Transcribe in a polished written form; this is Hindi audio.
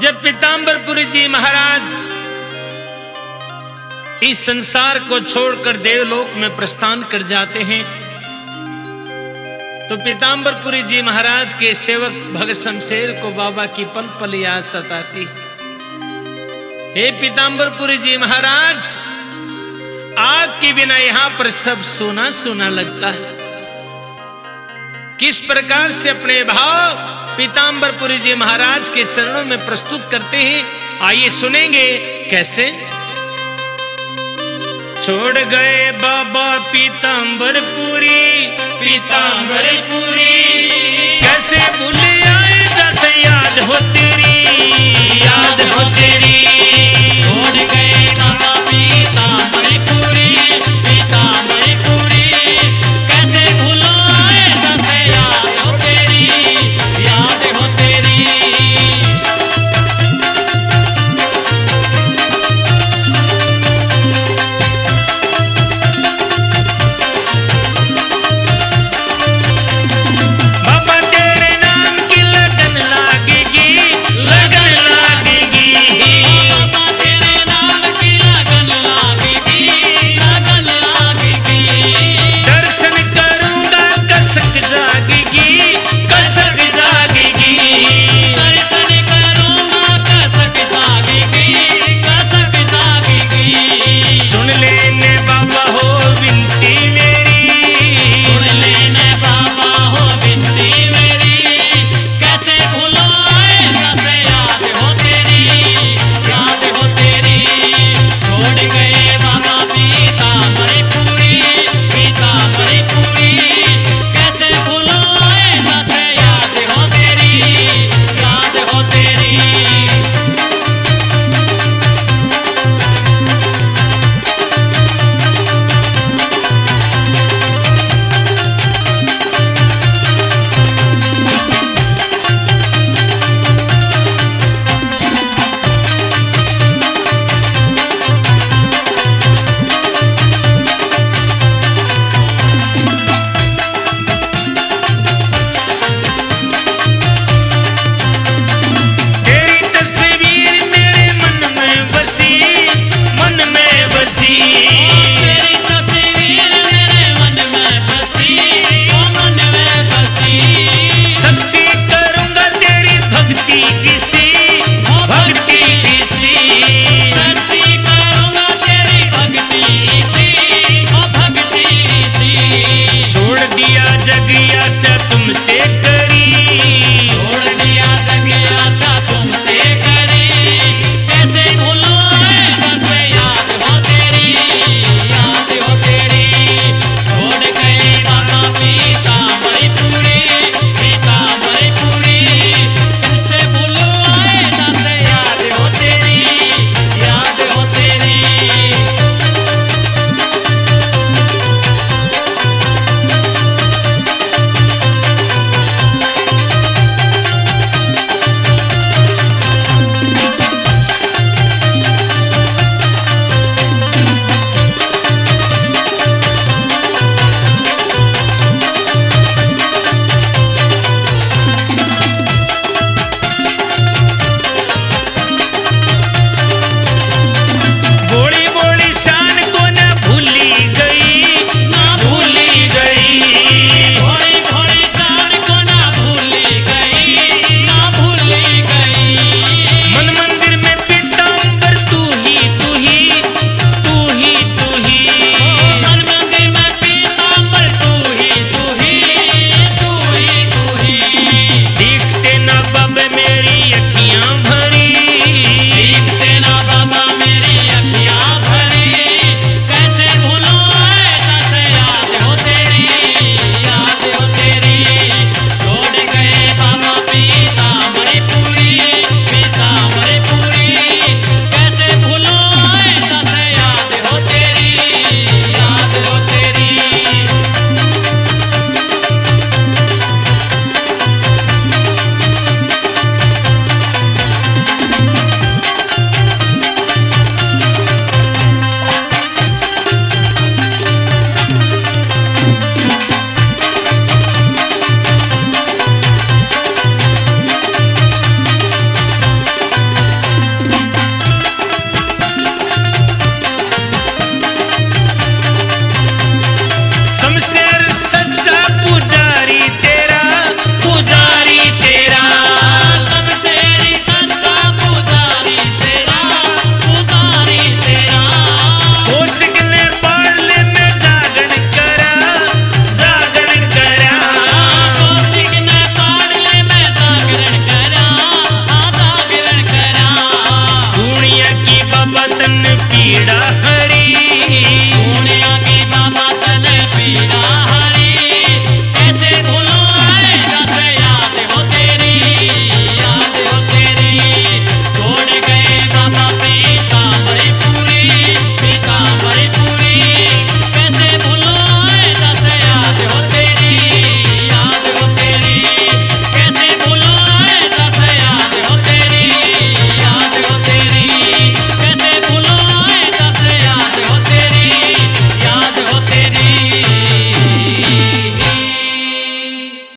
जब पीताम्बरपुरी जी महाराज इस संसार को छोड़कर देवलोक में प्रस्थान कर जाते हैं तो पीताम्बरपुरी जी महाराज के सेवक भगत शमशेर को बाबा की पल पल याद सताती। हे पीताम्बरपुरी जी महाराज, आग के बिना यहां पर सब सोना सोना लगता है। किस प्रकार से अपने भाव पीताम्बरपुरी जी महाराज के चरणों में प्रस्तुत करते हैं, आइए सुनेंगे कैसे। छोड़ गए बाबा पीताम्बरपुरी, पीताम्बरपुरी कैसे भूले